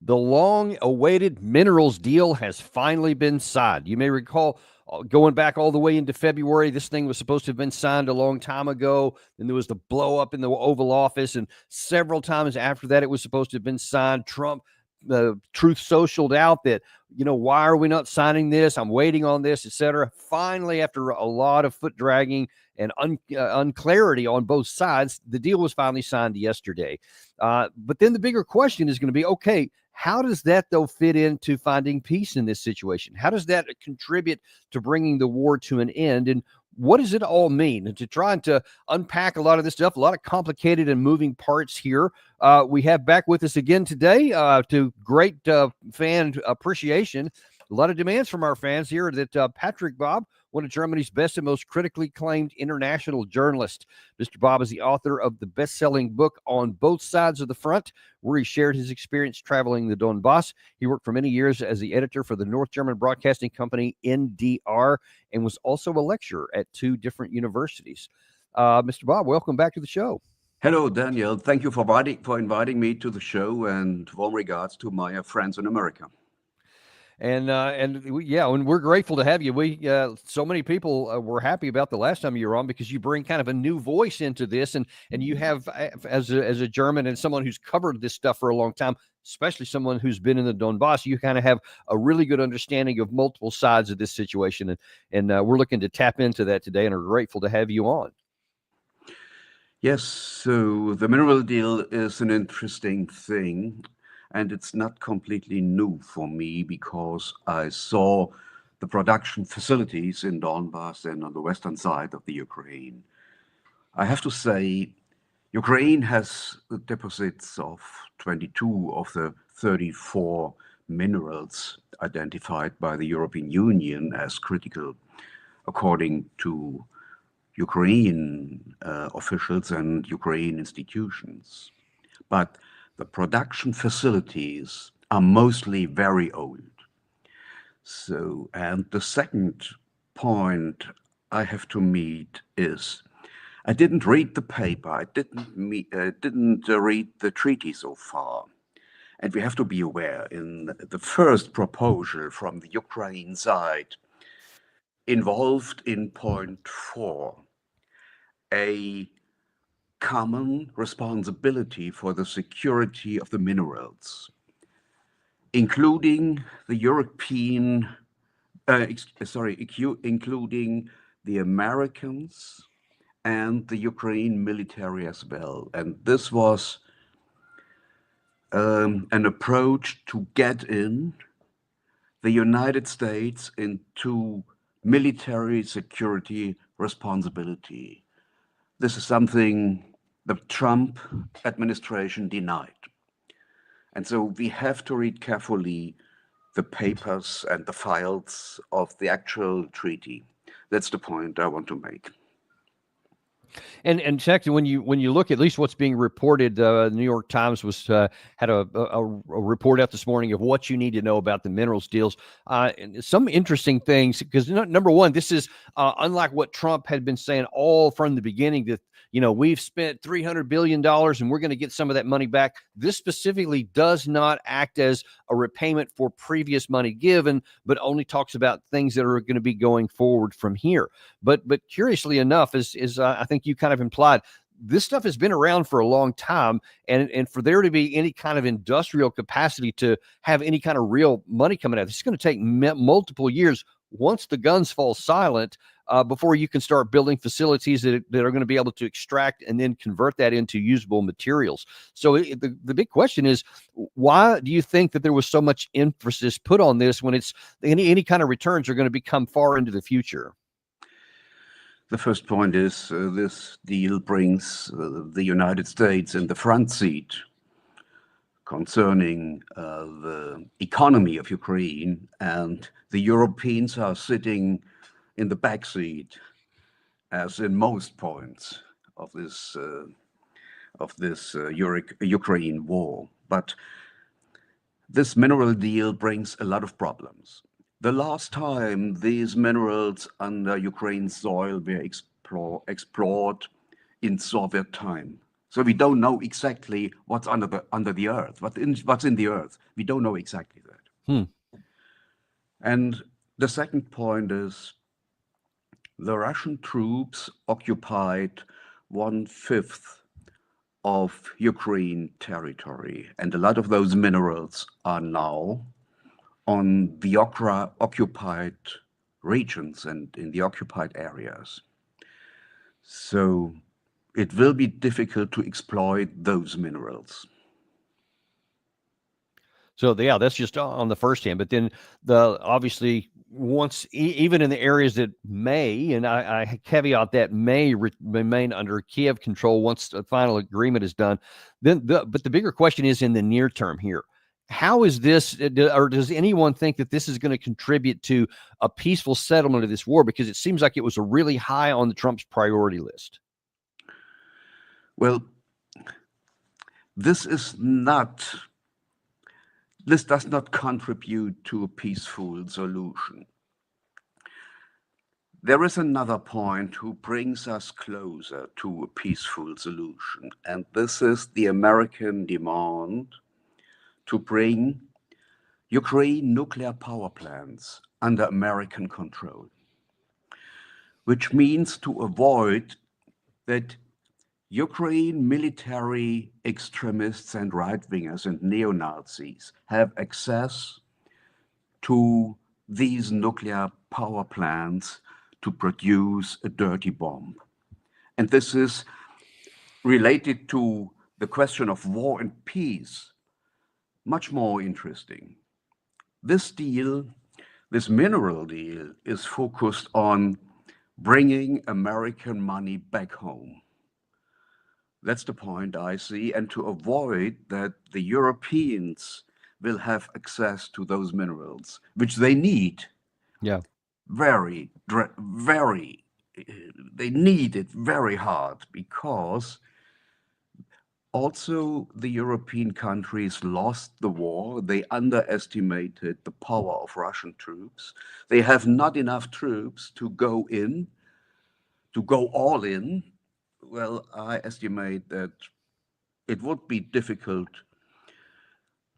The long-awaited minerals deal has finally been signed. You may recall going back all the way into February, this thing was supposed to have been signed a long time ago. Then there was the blow up in the Oval Office, and several times after that, it was supposed to have been signed. Trump, Truth Socialed out that, why are we not signing this? I'm waiting on this, etc. Finally, after a lot of foot dragging and unclarity on both sides, the deal was finally signed yesterday. But then the bigger question is going to be, okay, how does that, though, fit into finding peace in this situation? How does that contribute to bringing the war to an end? And what does it all mean? And to try to unpack a lot of this stuff, a lot of complicated and moving parts here, we have back with us again today, to great fan appreciation, a lot of demands from our fans here, that Patrik Baab, one of Germany's best and most critically acclaimed international journalists. Mr. Baab is the author of the best-selling book On Both Sides of the Front, where he shared his experience traveling the Donbass. He worked for many years as the editor for the North German broadcasting company NDR and was also a lecturer at 2 different universities. Mr. Baab, welcome back to the show. Hello, Daniel. Thank you for inviting me to the show, and warm regards to my friends in America. And we're grateful to have you. So many people were happy about the last time you were on, because you bring kind of a new voice into this, and you have, as a German and someone who's covered this stuff for a long time, especially someone who's been in the Donbass, you kind of have a really good understanding of multiple sides of this situation, and we're looking to tap into that today, and are grateful to have you on. Yes, so the mineral deal is an interesting thing. And it's not completely new for me, because I saw the production facilities in Donbass and on the western side of the Ukraine. I have to say, Ukraine has deposits of 22 of the 34 minerals identified by the European Union as critical, according to Ukrainian officials and Ukrainian institutions. But the production facilities are mostly very old. So, and the second point I have to meet is, I didn't read the paper, I didn't read the treaty so far. And we have to be aware, in the first proposal from the Ukraine side, involved in point 4, a common responsibility for the security of the minerals, including the including the Americans and the Ukraine military as well. And this was an approach to get in the United States into military security responsibility. This is something the Trump administration denied. And so we have to read carefully the papers and the files of the actual treaty. That's the point I want to make. And Jack, when you look at least what's being reported, the New York Times had a report out this morning of what you need to know about the minerals deals. Some interesting things, because number one, this is unlike what Trump had been saying all from the beginning, that we've spent $300 billion and we're going to get some of that money back. This specifically does not act as a repayment for previous money given, but only talks about things that are going to be going forward from here. But curiously enough, is I think you kind of implied, this stuff has been around for a long time, and for there to be any kind of industrial capacity to have any kind of real money coming out, it's going to take multiple years once the guns fall silent, before you can start building facilities that are going to be able to extract and then convert that into usable materials. So the big question is, why do you think that there was so much emphasis put on this when it's any kind of returns are going to become far into the future? The first point is, this deal brings the United States in the front seat concerning the economy of Ukraine, and the Europeans are sitting in the back seat, as in most points of this Ukraine war. But this mineral deal brings a lot of problems. The last time these minerals under Ukraine's soil were explored in Soviet time, So we don't know exactly what's under the earth, what's in the earth. We don't know exactly that. And the second point is the Russian troops occupied 1/5 of Ukraine territory, and a lot of those minerals are now on the occupied regions and in the occupied areas. So it will be difficult to exploit those minerals. So yeah, that's just on the first hand. But then obviously once even in the areas that may, and I caveat that may remain under Kiev control once the final agreement is done. But the bigger question is in the near term here. How is this, or does anyone think that this is going to contribute to a peaceful settlement of this war? Because it seems like it was a really high on the Trump's priority list. Well, this does not contribute to a peaceful solution. There is another point who brings us closer to a peaceful solution, and this is the American demand to bring Ukraine nuclear power plants under American control, which means to avoid that Ukraine military extremists and right-wingers and neo-Nazis have access to these nuclear power plants to produce a dirty bomb. And this is related to the question of war and peace, much more interesting. This deal, this mineral deal, is focused on bringing American money back home. That's the point I see, and to avoid that the Europeans will have access to those minerals, which they need. Yeah. Very, they need it very hard, because also the European countries lost the war. They underestimated the power of Russian troops. They have not enough troops to go all in. Well, I estimate that it would be difficult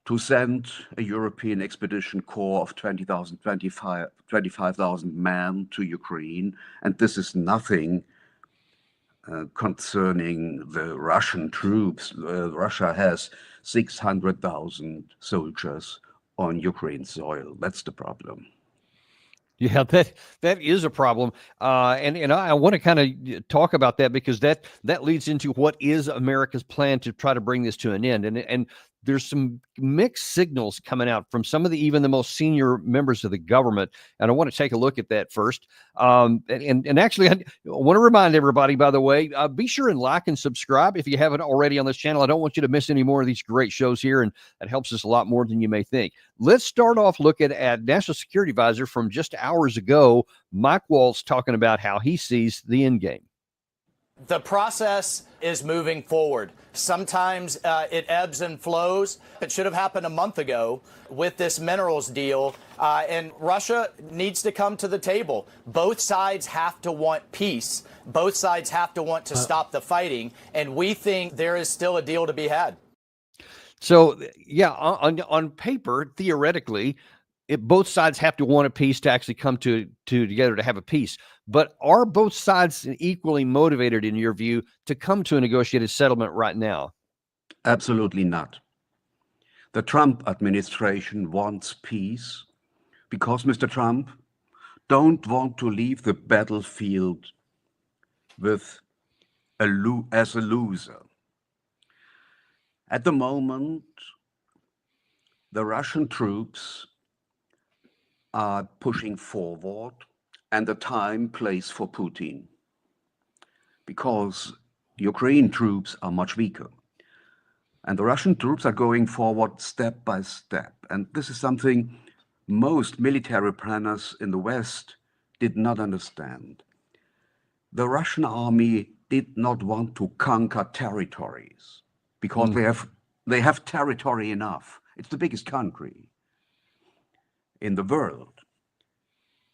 to send a European expedition corps of 25,000 men to Ukraine. And this is nothing concerning the Russian troops. Russia has 600,000 soldiers on Ukraine's soil. That's the problem. Yeah, that is a problem, and I want to kind of talk about that, because that leads into what is America's plan to try to bring this to an end, and there's some mixed signals coming out from some of even the most senior members of the government, and I want to take a look at that first. And actually, I want to remind everybody, by the way, be sure and like and subscribe if you haven't already on this channel. I don't want you to miss any more of these great shows here, and that helps us a lot more than you may think. Let's start off looking at National Security Advisor from just hours ago, Mike Waltz, talking about how he sees the end game. The process is moving forward. Sometimes it ebbs and flows. It should have happened a month ago with this minerals deal, and Russia needs to come to the table. Both sides have to want peace. Both sides have to want to stop the fighting, and we think there is still a deal to be had. So, yeah, on paper, theoretically, both sides have to want a peace to actually come together to have a peace. But are both sides equally motivated, in your view, to come to a negotiated settlement right now? Absolutely not. The Trump administration wants peace because Mr. Trump don't want to leave the battlefield as a loser. At the moment, the Russian troops are pushing forward, and the time plays for Putin, because Ukrainian troops are much weaker. And the Russian troops are going forward step by step. And this is something most military planners in the West did not understand. The Russian army did not want to conquer territories, because they have territory enough. It's the biggest country in the world.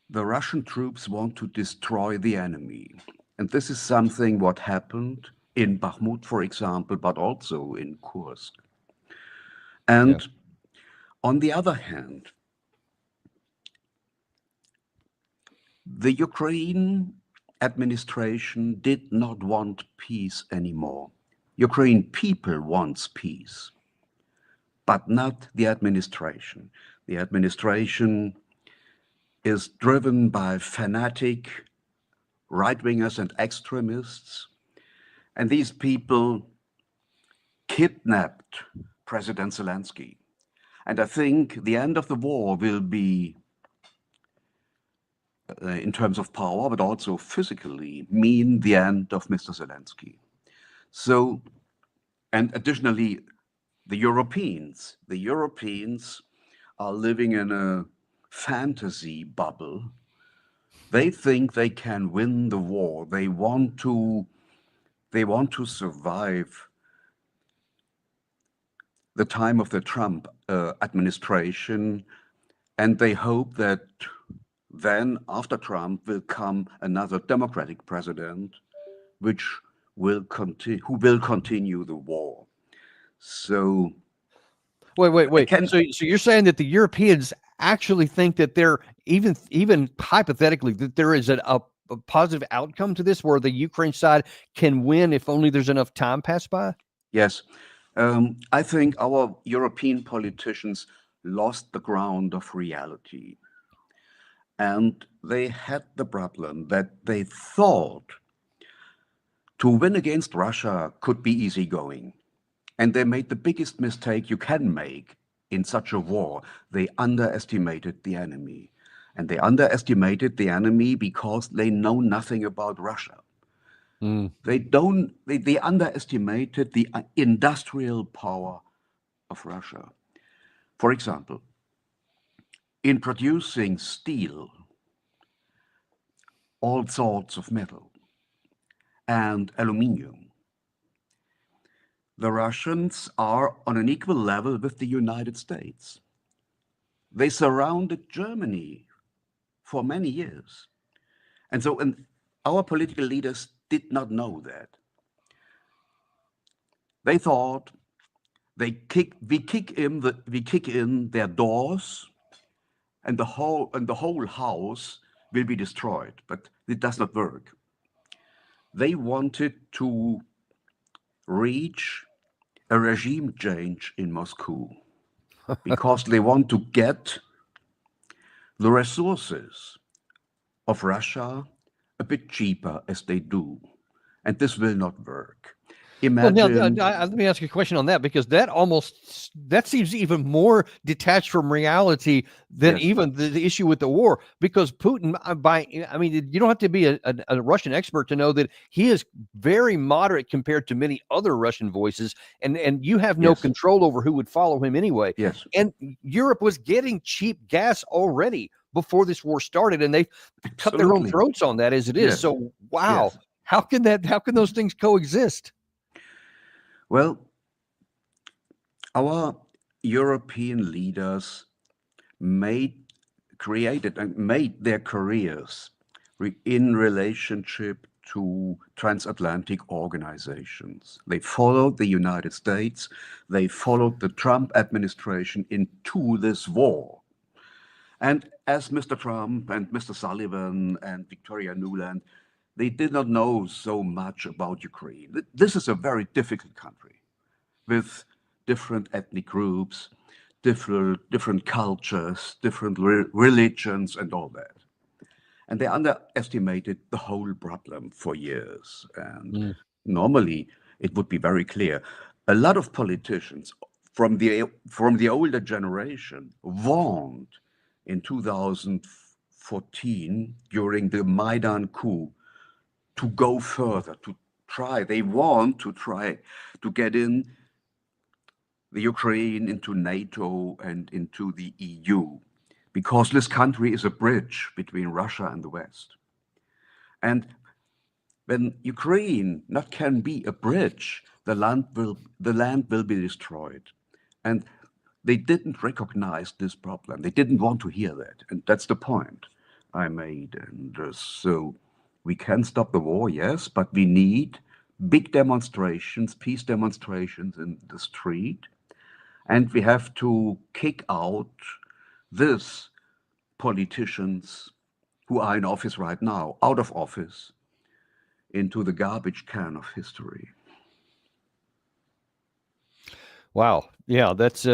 The Russian troops want to destroy the enemy. And this is something what happened in Bakhmut, for example, but also in Kursk. And Yeah. on the other hand, the Ukraine administration did not want peace anymore. Ukraine people wants peace, but not the administration. The administration is driven by fanatic right-wingers and extremists, and these people kidnapped President Zelensky. And I think the end of the war will be, in terms of power, but also physically, mean the end of Mr. Zelensky. So, and additionally, the Europeans are living in a fantasy bubble. They think they can win the war. They want to survive the time of the Trump administration, and they hope that then after Trump will come another Democratic president, who will continue the war. So Wait. So you're saying that the Europeans actually think that there, even hypothetically, that there is a positive outcome to this, where the Ukraine side can win if only there's enough time passed by? Yes. I think our European politicians lost the ground of reality. And they had the problem that they thought to win against Russia could be easygoing. And they made the biggest mistake you can make in such a war. They underestimated the enemy. And they underestimated the enemy because they know nothing about Russia. They underestimated the industrial power of Russia. For example, in producing steel, all sorts of metal, and aluminium, the Russians are on an equal level with the United States. They surrounded Germany for many years. And our political leaders did not know that. They thought we kick in their doors, and the whole house will be destroyed. But it does not work. They wanted to reach a regime change in Moscow because they want to get the resources of Russia a bit cheaper as they do. And this will not work. Imagine. Well, now, let me ask you a question on that, because that seems even more detached from reality than Yes. even the issue with the war. Because Putin, you don't have to be a Russian expert to know that he is very moderate compared to many other Russian voices, and you have no Yes. control over who would follow him anyway. Yes. And Europe was getting cheap gas already before this war started, and they cut their own Absolutely. throats on that as it is. Yes. So wow, Yes. how can those things coexist? Well, our European leaders made their careers in relationship to transatlantic organizations. They followed the United States. They followed the Trump administration into this war. And as Mr. Trump and Mr. Sullivan and Victoria Nuland, they did not know so much about Ukraine. This is a very difficult country with different ethnic groups, different cultures, different religions, and all that. And they underestimated the whole problem for years. And normally, it would be very clear. A lot of politicians from the older generation warned in 2014 during the Maidan coup to go further, to try. They want to try to get in the Ukraine into NATO and into the EU, because this country is a bridge between Russia and the West. And when Ukraine not can be a bridge, the land will be destroyed. And they didn't recognize this problem. They didn't want to hear that. And that's the point I made. And so we can stop the war, yes, but we need big demonstrations, peace demonstrations in the street, and we have to kick out these politicians who are in office right now, out of office, into the garbage can of history. Wow. Yeah, that's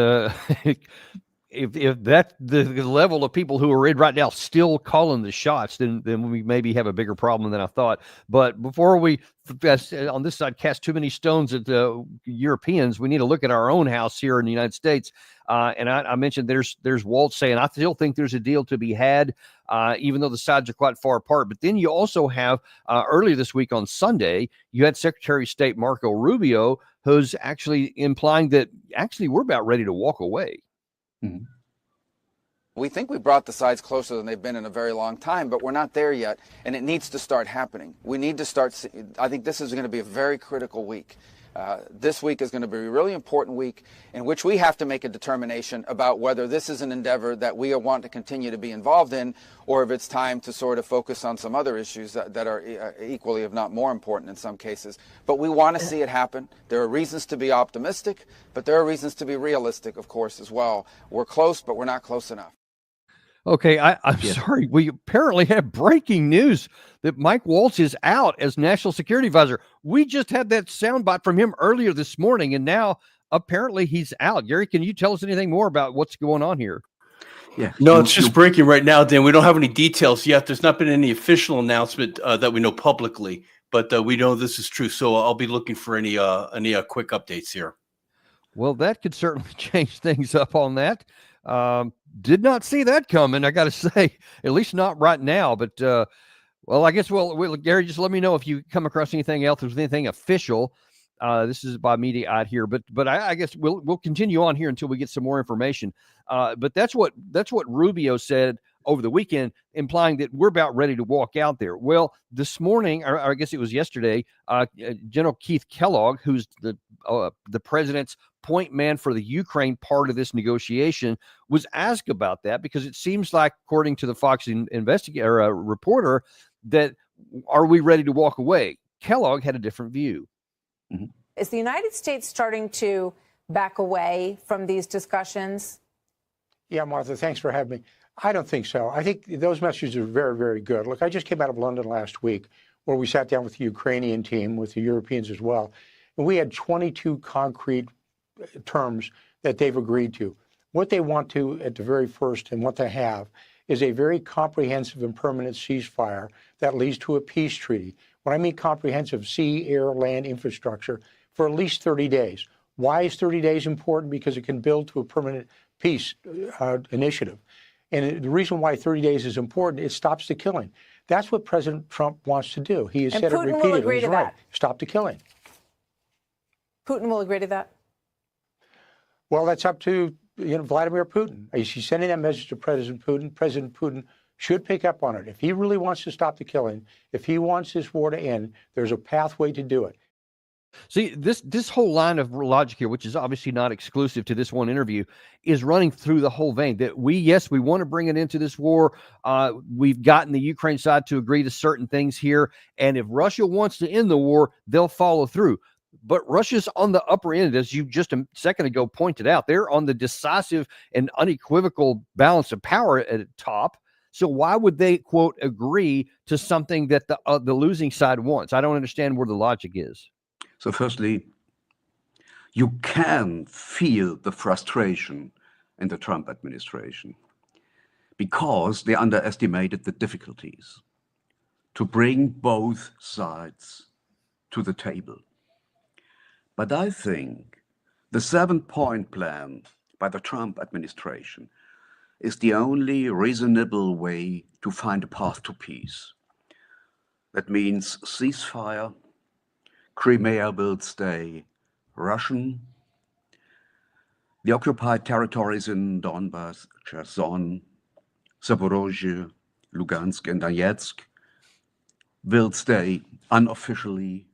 if that the level of people who are in right now still calling the shots, then we maybe have a bigger problem than I thought. But before we on this side cast too many stones at the Europeans, we need to look at our own house here in the United States. And I mentioned there's Walt saying I still think there's a deal to be had, even though the sides are quite far apart. But then you also have earlier this week on Sunday, you had Secretary of State Marco Rubio, who's actually implying that actually we're about ready to walk away. Mhm. We think we brought the sides closer than they've been in a very long time, but we're not there yet, and it needs to start happening. We need to start. I think this is going to be a very critical week. This week is going to be a really important week in which we have to make a determination about whether this is an endeavor that we want to continue to be involved in, or if it's time to sort of focus on some other issues that are equally, if not more important in some cases. But we want to see it happen. There are reasons to be optimistic, but there are reasons to be realistic, of course, as well. We're close, but we're not close enough. Okay, I'm sorry. We apparently have breaking news that Mike Waltz is out as National Security Advisor. We just had that soundbite from him earlier this morning, and now apparently he's out. Gary, can you tell us anything more about what's going on here? Yeah. No, it's just breaking right now, Dan. We don't have any details yet. There's not been any official announcement that we know publicly, but we know this is true. So I'll be looking for any quick updates here. Well, that could certainly change things up on that. Did not see that coming, I got to say, at least not right now. But, well, I guess, Gary, just let me know if you come across anything else. If there's anything official. This is by media out here, but I guess we'll continue on here until we get some more information. But that's what Rubio said over the weekend, implying that we're about ready to walk out there. Well, this morning, or I guess it was yesterday, General Keith Kellogg, who's the president's point man for the Ukraine part of this negotiation, was asked about that because it seems like, according to the Fox investigator reporter, that are we ready to walk away? Kellogg had a different view. Mm-hmm. Is the United States starting to back away from these discussions? Yeah, Martha, thanks for having me. I don't think so. I think those messages are very, very good. Look, I just came out of London last week where we sat down with the Ukrainian team, with the Europeans as well, and we had 22 concrete terms that they've agreed to. What they want to, at the very first, and what they have, is a very comprehensive and permanent ceasefire that leads to a peace treaty. When I mean comprehensive, sea, air, land infrastructure for at least 30 days. Why is 30 days important? Because it can build to a permanent peace initiative. And the reason why 30 days is important, it stops the killing. That's what President Trump wants to do. He has said it repeatedly. He's right. Stop the killing. Putin will agree to that? Well, that's up to Vladimir Putin. He's sending that message to President Putin. President Putin should pick up on it. If he really wants to stop the killing, if he wants this war to end, there's a pathway to do it. See, this whole line of logic here, which is obviously not exclusive to this one interview, is running through the whole vein that we want to bring it into this war. We've gotten the Ukraine side to agree to certain things here. And if Russia wants to end the war, they'll follow through. But Russia's on the upper end, as you just a second ago pointed out. They're on the decisive and unequivocal balance of power at the top. So why would they, quote, agree to something that the losing side wants? I don't understand where the logic is. So firstly, you can feel the frustration in the Trump administration because they underestimated the difficulties to bring both sides to the table. But I think the 7-point plan by the Trump administration is the only reasonable way to find a path to peace. That means ceasefire, Crimea will stay Russian, the occupied territories in Donbass, Cherson, Zaporozhye, Lugansk, and Donetsk will stay unofficially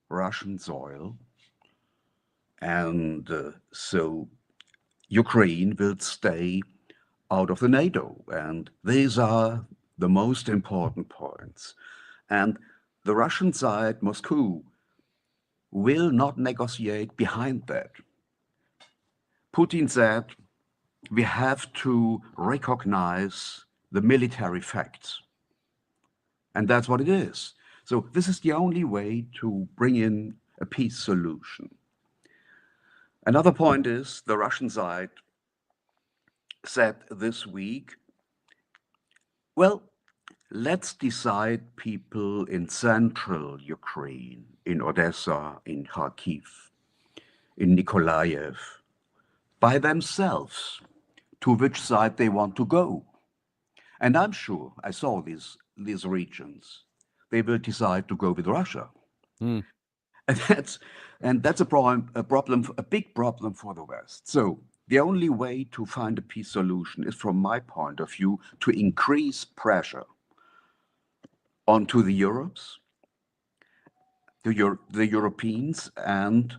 Russian soil. And so Ukraine will stay out of the NATO. And these are the most important points. And the Russian side, Moscow, will not negotiate behind that. Putin said, we have to recognize the military facts. And that's what it is. So this is the only way to bring in a peace solution. Another point is the Russian side said this week, well, let's decide people in central Ukraine, in Odessa, in Kharkiv, in Nikolaev, by themselves, to which side they want to go. And I'm sure, I saw these regions, they will decide to go with Russia. Mm. And that's a big problem for the West. So the only way to find a peace solution is, from my point of view, to increase pressure onto the the Europeans, and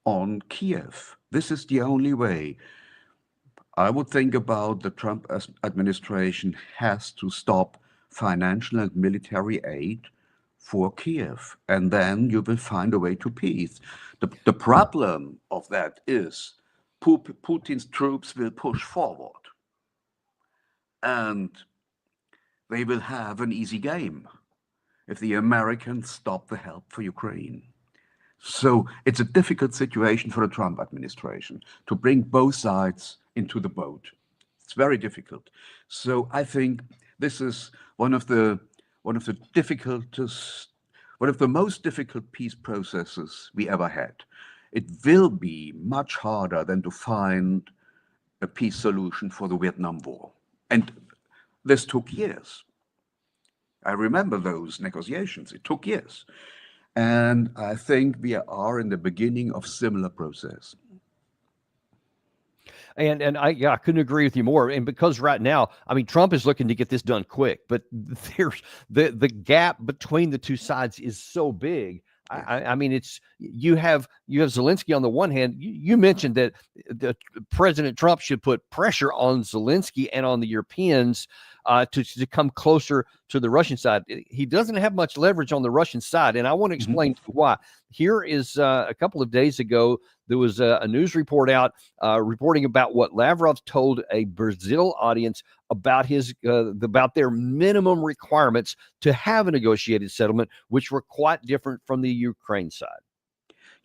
on Kiev. This is the only way. I would think about the Trump administration has to stop financial and military aid for Kiev, and then you will find a way to peace. The problem of that is Putin's troops will push forward, and they will have an easy game if the Americans stop the help for Ukraine. So it's a difficult situation for the Trump administration to bring both sides into the boat. It's very difficult. So I think this is one of the most difficult peace processes we ever had. It will be much harder than to find a peace solution for the Vietnam War. And this took years. I remember those negotiations. It took years. And I think we are in the beginning of similar process. And I couldn't agree with you more. And because right now, I mean, Trump is looking to get this done quick, but there's the gap between the two sides is so big. I mean, it's you have Zelensky on the one hand. You mentioned that President Trump should put pressure on Zelensky and on the Europeans to come closer to the Russian side. He doesn't have much leverage on the Russian side, and I want to explain why. Here is a couple of days ago, there was a news report out reporting about what Lavrov told a Brazil audience about about their minimum requirements to have a negotiated settlement, which were quite different from the Ukraine side.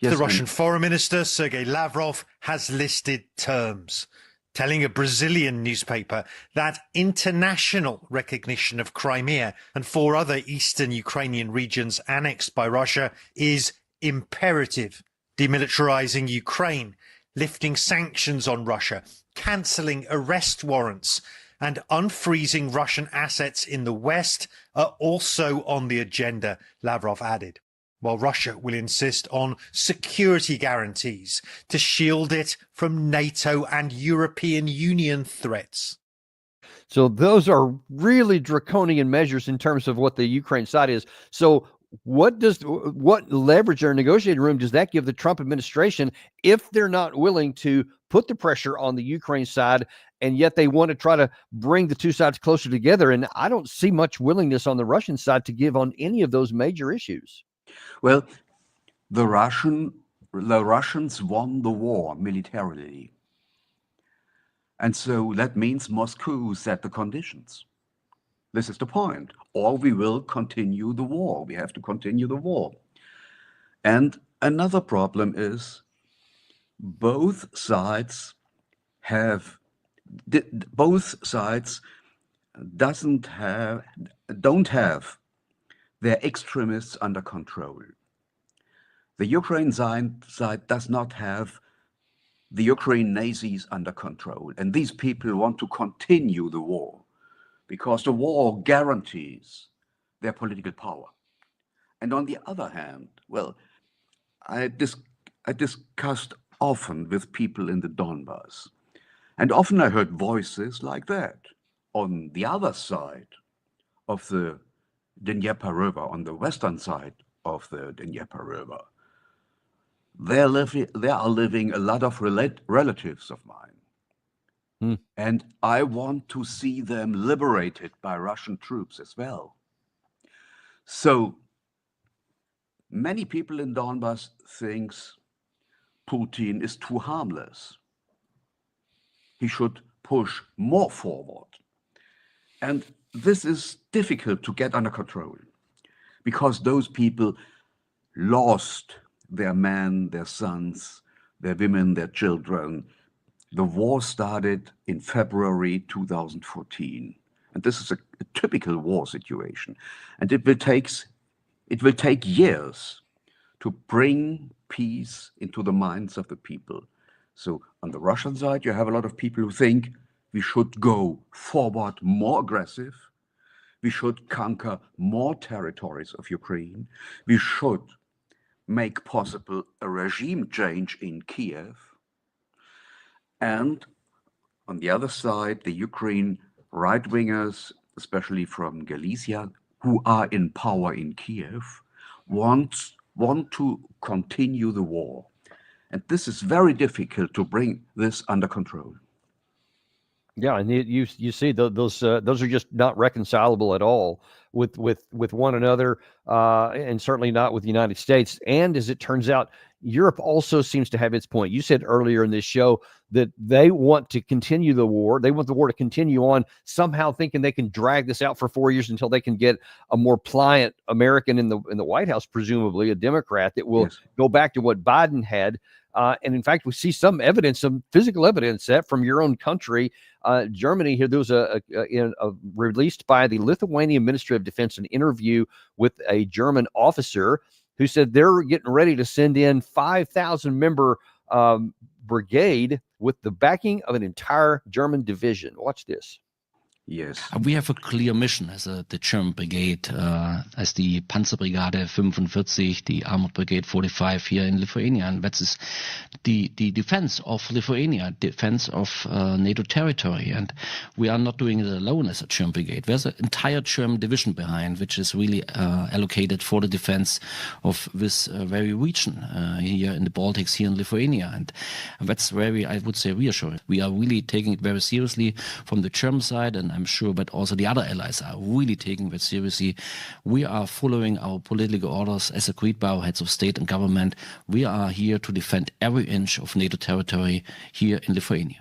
Yes, the Russian Foreign Minister, Sergei Lavrov, has listed terms, telling a Brazilian newspaper that international recognition of Crimea and 4 other eastern Ukrainian regions annexed by Russia is imperative, demilitarizing Ukraine, lifting sanctions on Russia, cancelling arrest warrants, and unfreezing Russian assets in the West are also on the agenda, Lavrov added, while Russia will insist on security guarantees to shield it from NATO and European Union threats. So those are really draconian measures in terms of what the Ukraine side is. So what leverage or negotiating room does that give the Trump administration if they're not willing to put the pressure on the Ukraine side, and yet they want to try to bring the two sides closer together? And I don't see much willingness on the Russian side to give on any of those major issues. Well, the Russians won the war militarily. And so that means Moscow set the conditions. This is the point. Or we will continue the war. We have to continue the war. And another problem is both sides don't have their extremists under control. The Ukraine side does not have the Ukraine Nazis under control. And these people want to continue the war because the war guarantees their political power. And on the other hand, well, I discussed often with people in the Donbass, and often I heard voices like that on the other side of the Dnieper River, on the western side of the Dnieper River. There are living a lot of relatives of mine. And I want to see them liberated by Russian troops as well. So many people in Donbass thinks Putin is too harmless. He should push more forward. And this is difficult to get under control because those people lost their men, their sons, their women, their children. The war started in February 2014. And this is a typical war situation. And it will take years to bring peace into the minds of the people. So on the Russian side, you have a lot of people who think we should go forward more aggressive. We should conquer more territories of Ukraine. We should make possible a regime change in Kiev. And on the other side, the Ukraine right-wingers, especially from Galicia, who are in power in Kiev, want to continue the war. And this is very difficult to bring this under control. Yeah, and you see those are just not reconcilable at all with one another, and certainly not with the United States. And as it turns out, Europe also seems to have its point. You said earlier in this show that they want to continue the war. They want the war to continue on, somehow thinking they can drag this out for 4 years until they can get a more pliant American in the White House, presumably a Democrat that will go back to what Biden had. And in fact, we see some evidence, some physical evidence that from your own country, Germany. Here, there was a released by the Lithuanian Ministry of Defense an interview with a German officer who said they're getting ready to send in 5,000 member brigade with the backing of an entire German division. Watch this. Yes. We have a clear mission as the German brigade, as the Panzerbrigade 45, the Armored Brigade 45 here in Lithuania. And that is the defense of Lithuania, defense of NATO territory. And we are not doing it alone as a German brigade. There's an entire German division behind, which is really allocated for the defense of this very region here in the Baltics, here in Lithuania. And that's very, I would say, reassuring. We are really taking it very seriously from the German side, and I'm sure, but also the other allies are really taking that seriously. We are following our political orders as agreed by our heads of state and government. We are here to defend every inch of NATO territory here in Lithuania.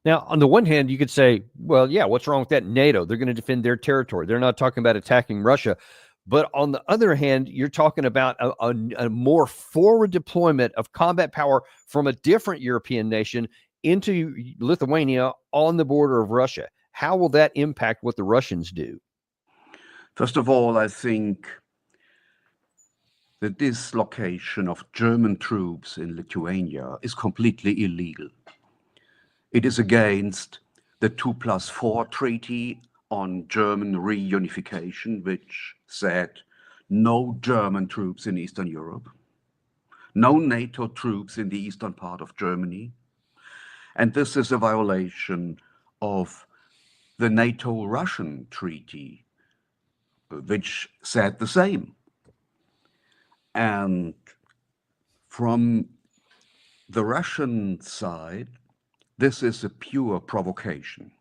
Now, on the one hand, you could say, well, yeah, what's wrong with that? NATO, they're going to defend their territory. They're not talking about attacking Russia. But on the other hand, you're talking about a more forward deployment of combat power from a different European nation into Lithuania on the border of Russia. How will that impact what the Russians do? First of all, I think the dislocation of German troops in Lithuania is completely illegal. It is against the 2+4 treaty on German reunification, which said no German troops in Eastern Europe, no NATO troops in the eastern part of Germany. And this is a violation of the NATO-Russian treaty, which said the same. And from the Russian side, this is a pure provocation,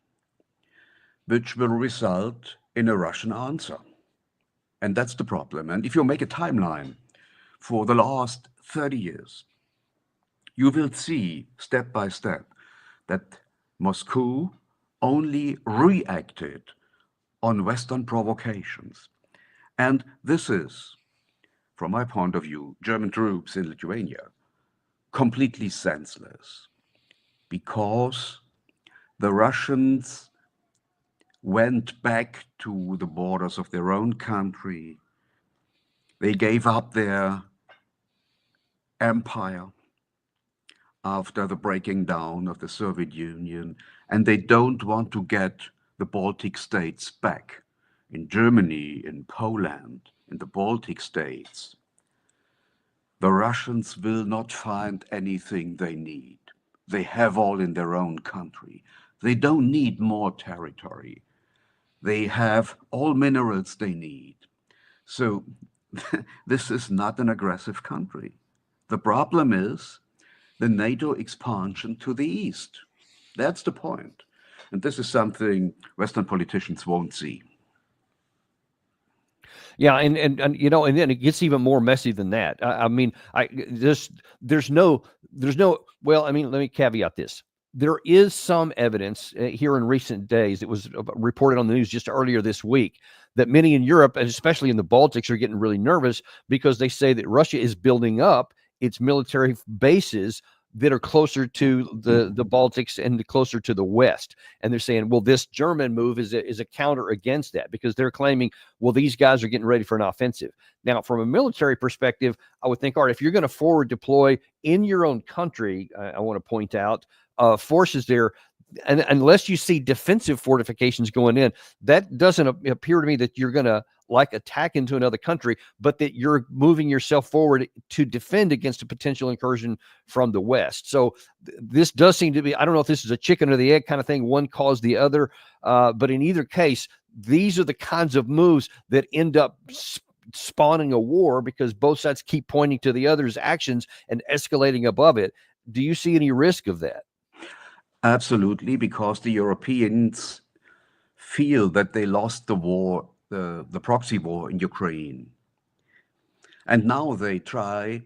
which will result in a Russian answer. And that's the problem. And if you make a timeline for the last 30 years, you will see step by step that Moscow only reacted on Western provocations. And this is, from my point of view, German troops in Lithuania, completely senseless, because the Russians went back to the borders of their own country. They gave up their empire after the breaking down of the Soviet Union, and they don't want to get the Baltic states back. In Germany, in Poland, in the Baltic states, the Russians will not find anything they need. They have all in their own country. They don't need more territory. They have all minerals they need. So this is not an aggressive country. The problem is the NATO expansion to the east. That's the point. And this is something Western politicians won't see. Yeah, and you know, and then it gets even more messy than that. I mean, there's no. Well, I mean, let me caveat this. There is some evidence here in recent days. It was reported on the news just earlier this week that many in Europe, and especially in the Baltics, are getting really nervous because they say that Russia is building up its military bases that are closer to the Baltics and closer to the West. And they're saying, well, this German move is a counter against that, because they're claiming, well, these guys are getting ready for an offensive. Now, from a military perspective, I would think, all right, if you're going to forward deploy in your own country, I want to point out, forces there, and unless you see defensive fortifications going in, that doesn't appear to me that you're going to like attack into another country, but that you're moving yourself forward to defend against a potential incursion from the West. So this does seem to be, I don't know if this is a chicken or the egg kind of thing, one caused the other, but in either case, these are the kinds of moves that end up spawning a war, because both sides keep pointing to the other's actions and escalating above it. Do you see any risk of that? Absolutely, because the Europeans feel that they lost the war, the proxy war in Ukraine. And now they try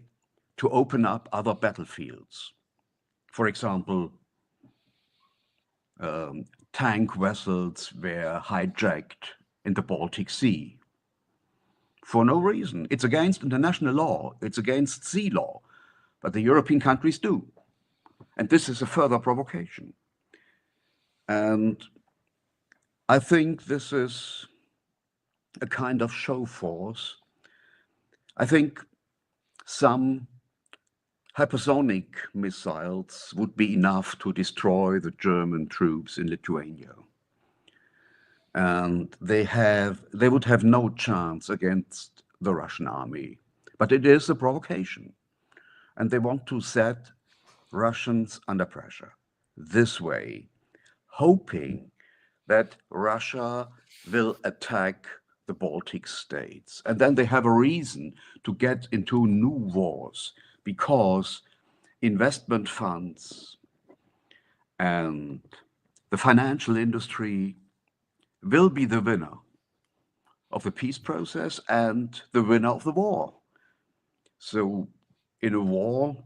to open up other battlefields. For example, tank vessels were hijacked in the Baltic Sea for no reason. It's against international law, it's against sea law, but the European countries do. And this is a further provocation. And I think this is a kind of show force. I think some hypersonic missiles would be enough to destroy the German troops in Lithuania. And they would have no chance against the Russian army. But it is a provocation. And they want to set Russians under pressure this way, hoping that Russia will attack the Baltic states. And then they have a reason to get into new wars, because investment funds and the financial industry will be the winner of the peace process and the winner of the war. So in a war,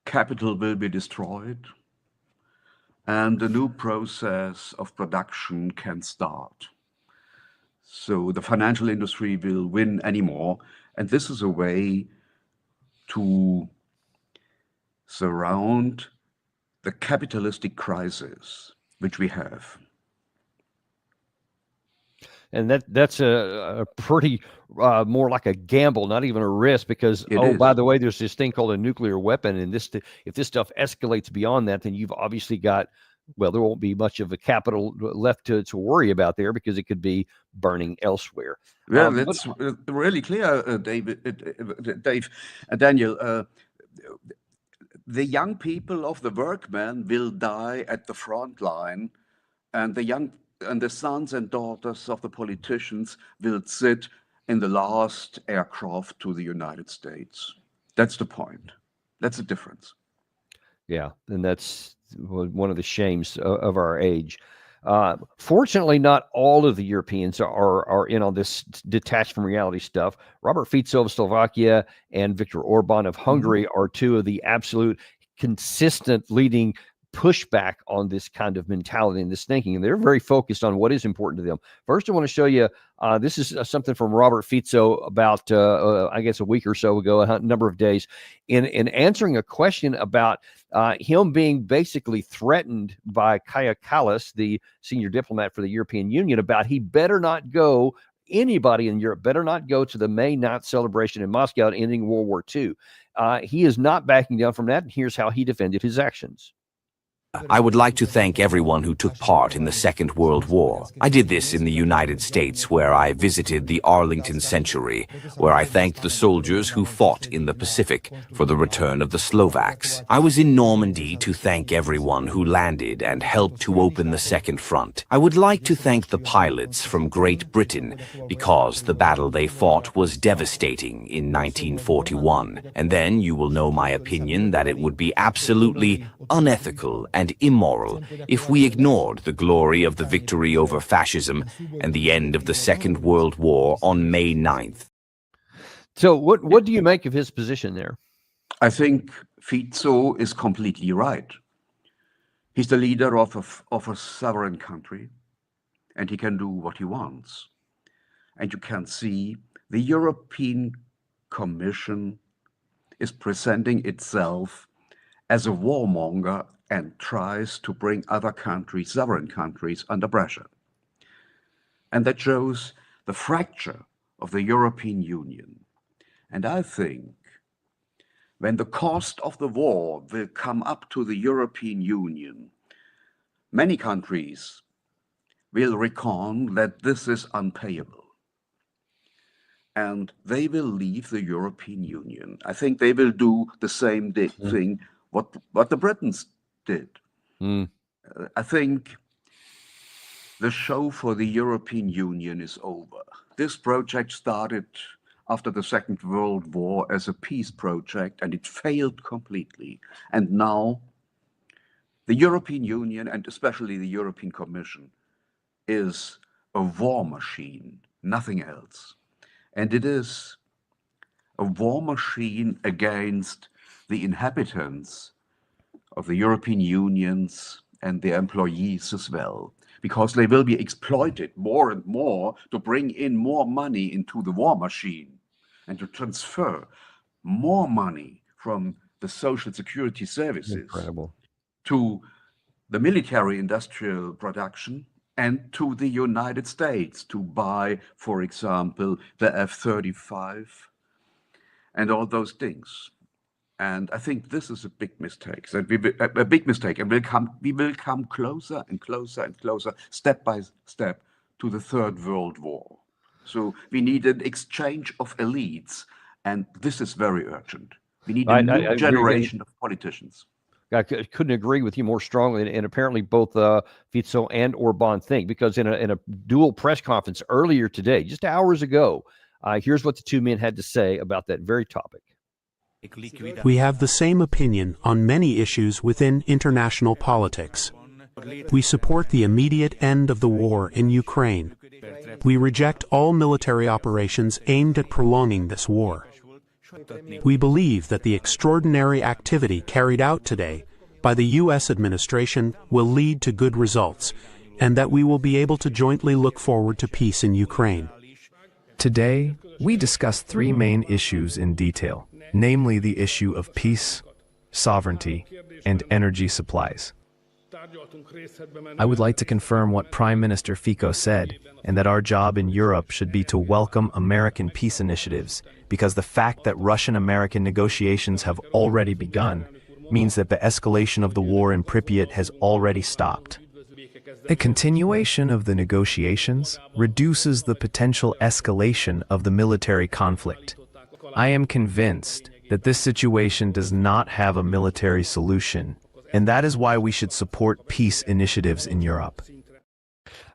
capital will be destroyed, and a new process of production can start. So the financial industry will win anymore, and this is a way to surround the capitalistic crisis which we have. And that's a pretty more like a gamble, not even a risk, because by the way, there's this thing called a nuclear weapon, and if this stuff escalates beyond that, then you've obviously got, well, there won't be much of a capital left to worry about there, because it could be burning elsewhere. Well, it's really clear, Dave and Daniel. The young people of the workmen will die at the front line, and the sons and daughters of the politicians will sit in the last aircraft to the United States. That's the point. That's the difference. Yeah, and that's one of the shames of our age. Fortunately, not all of the Europeans are in on this detached from reality stuff. Robert Fico of Slovakia and Viktor Orbán of Hungary are two of the absolute consistent leading pushback on this kind of mentality and this thinking, and they're very focused on what is important to them. First, I want to show you, this is something from Robert Fico about, I guess, a week or so ago, a number of days, in answering a question about him being basically threatened by Kaja Kallas, the senior diplomat for the European Union, about anybody in Europe better not go to the May 9th celebration in Moscow ending World War II. He is not backing down from that, and here's how he defended his actions. I would like to thank everyone who took part in the Second World War. I did this in the United States, where I visited the Arlington Century, where I thanked the soldiers who fought in the Pacific for the return of the Slovaks. I was in Normandy to thank everyone who landed and helped to open the Second Front. I would like to thank the pilots from Great Britain, because the battle they fought was devastating in 1941. And then you will know my opinion that it would be absolutely unethical and and immoral if we ignored the glory of the victory over fascism and the end of the Second World War on May 9th. So what do you make of his position there? I think Fico is completely right. He's the leader of a sovereign country, and he can do what he wants. And you can see the European Commission is presenting itself as a warmonger and tries to bring other countries, sovereign countries, under pressure. And that shows the fracture of the European Union. And I think when the cost of the war will come up to the European Union, many countries will reckon that this is unpayable. And they will leave the European Union. I think they will do the same thing what the Britons did. I think the show for the European Union is over. This project started after the Second World War as a peace project, and it failed completely. And now the European Union, and especially the European Commission, is a war machine, nothing else. And it is a war machine against the inhabitants of the European unions and their employees as well, because they will be exploited more and more to bring in more money into the war machine and to transfer more money from the social security services to the military industrial production and to the United States to buy, for example, the F-35 and all those things. And I think this is a big mistake. So a big mistake, and we will come closer and closer and closer, step by step, to the Third World War. So we need an exchange of elites, and this is very urgent. We need a new generation of politicians. I couldn't agree with you more strongly, and apparently both Fico and Orbán think, because in a dual press conference earlier today, just hours ago, here's what the two men had to say about that very topic. We have the same opinion on many issues within international politics. We support the immediate end of the war in Ukraine. We reject all military operations aimed at prolonging this war. We believe that the extraordinary activity carried out today by the U.S. administration will lead to good results, and that we will be able to jointly look forward to peace in Ukraine. Today, we discussed three main issues in detail, namely the issue of peace, sovereignty, and energy supplies. I would like to confirm what Prime Minister Fico said, and that our job in Europe should be to welcome American peace initiatives, because the fact that Russian-American negotiations have already begun means that the escalation of the war in Pripyat has already stopped. A continuation of the negotiations reduces the potential escalation of the military conflict. I am convinced that this situation does not have a military solution, and that is why we should support peace initiatives in Europe.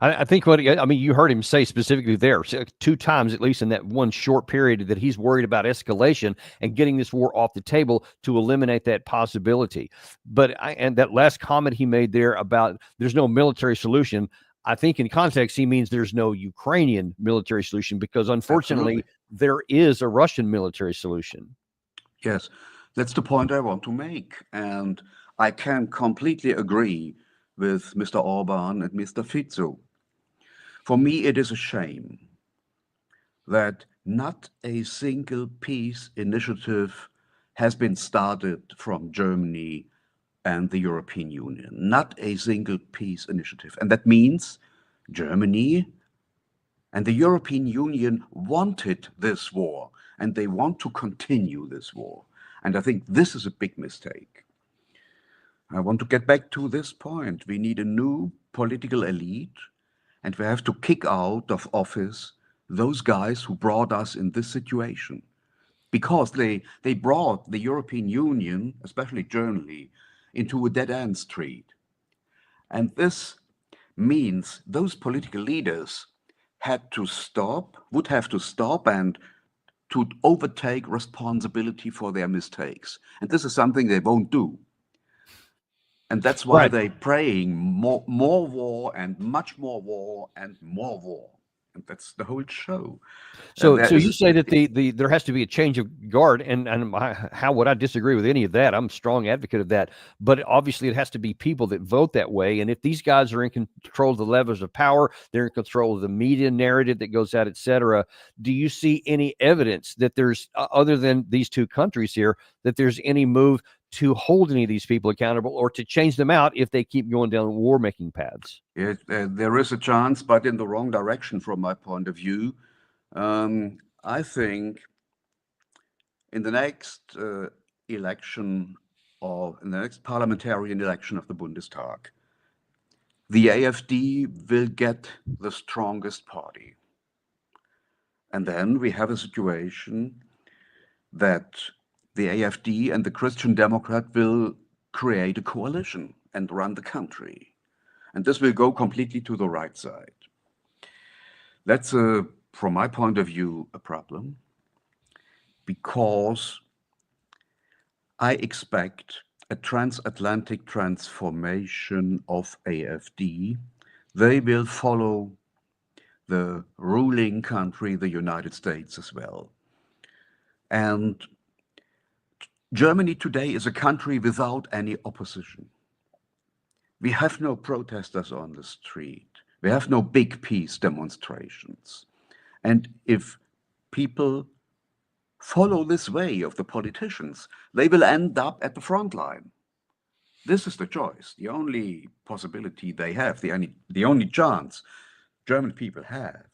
I think you heard him say specifically there, two times at least in that one short period, that he's worried about escalation and getting this war off the table to eliminate that possibility. And that last comment he made there about there's no military solution, I think in context, he means there's no Ukrainian military solution, because unfortunately, there is a Russian military solution. Yes, that's the point I want to make. And I can completely agree with Mr. Orbán and Mr. Fico. For me, it is a shame that not a single peace initiative has been started from Germany and the European Union. Not a single peace initiative. And that means Germany and the European Union wanted this war, and they want to continue this war. And I think this is a big mistake. I want to get back to this point. We need a new political elite, and we have to kick out of office those guys who brought us in this situation, because they brought the European Union, especially Germany, into a dead-end street. And this means those political leaders would have to stop and to overtake responsibility for their mistakes. And this is something they won't do. And that's why Right. they're praying more war and much more war and more war. And that's the whole show. So, There so you is, say that there has to be a change of guard, and how would I disagree with any of that? I'm a strong advocate of that, but obviously it has to be people that vote that way. And if these guys are in control of the levers of power, they're in control of the media narrative that goes out, et cetera. Do you see any evidence that there's, other than these two countries here, that there's any move to hold any of these people accountable or to change them out if they keep going down war-making paths? there is a chance, but in the wrong direction from my point of view. I think in the next election, or in the next parliamentarian election of the Bundestag, the AfD will get the strongest party. And then we have a situation that the AfD and the Christian Democrat will create a coalition and run the country. And this will go completely to the right side. That's, from my point of view, a problem, because I expect a transatlantic transformation of AfD. They will follow the ruling country, the United States, as well. And Germany today is a country without any opposition. We have no protesters on the street. We have no big peace demonstrations. And if people follow this way of the politicians, they will end up at the front line. This is the choice, the only possibility they have, the only chance German people have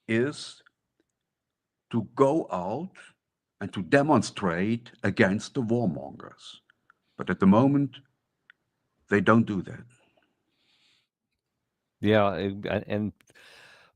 is to go out and to demonstrate against the warmongers. But at the moment, they don't do that. Yeah, and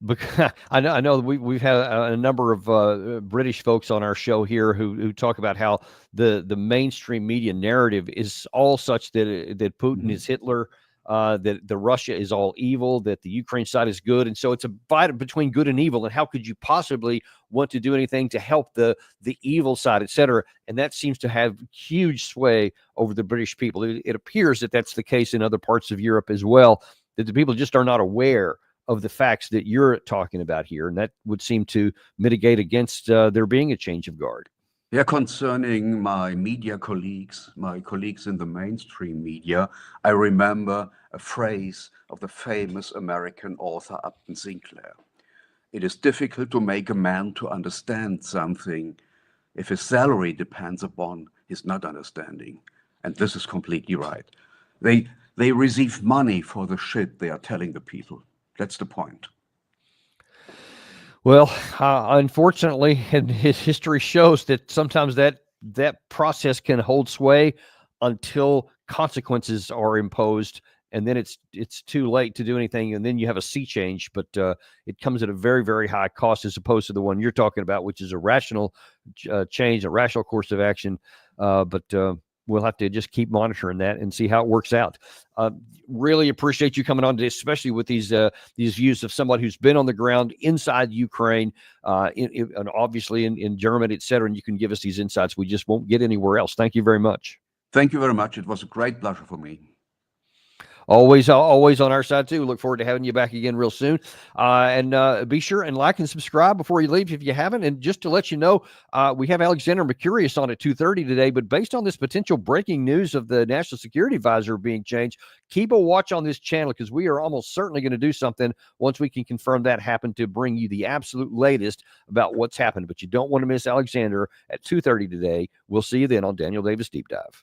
because I know we've had a number of British folks on our show here who talk about how the mainstream media narrative is all such that Putin is Hitler, that the Russia is all evil, that the Ukraine side is good, and so it's a fight between good and evil. And how could you possibly want to do anything to help the evil side, et cetera? And that seems to have huge sway over the British people. It appears that that's the case in other parts of Europe as well, that the people just are not aware of the facts that you're talking about here, and that would seem to mitigate against there being a change of guard. Yeah, concerning my media colleagues, my colleagues in the mainstream media, I remember a phrase of the famous American author Upton Sinclair. It is difficult to make a man to understand something if his salary depends upon his not understanding. And this is completely right. They receive money for the shit they are telling the people. That's the point. Well, unfortunately, and his history shows that sometimes that process can hold sway until consequences are imposed, and then it's too late to do anything, and then you have a sea change. But it comes at a very, very high cost, as opposed to the one you're talking about, which is a rational change, a rational course of action. But we'll have to just keep monitoring that and see how it works out. Really appreciate you coming on today, especially with these views of somebody who's been on the ground inside Ukraine, and obviously in Germany, et cetera. And you can give us these insights we just won't get anywhere else. Thank you very much. Thank you very much. It was a great pleasure for me. Always on our side too. Look forward to having you back again real soon. And be sure and like and subscribe before you leave if you haven't. And just to let you know, we have Alexander Mercurius on at 2:30 today. But based on this potential breaking news of the National Security Advisor being changed, keep a watch on this channel, because we are almost certainly going to do something once we can confirm that happened, to bring you the absolute latest about what's happened. But you don't want to miss Alexander at 2:30 today. We'll see you then on Daniel Davis Deep Dive.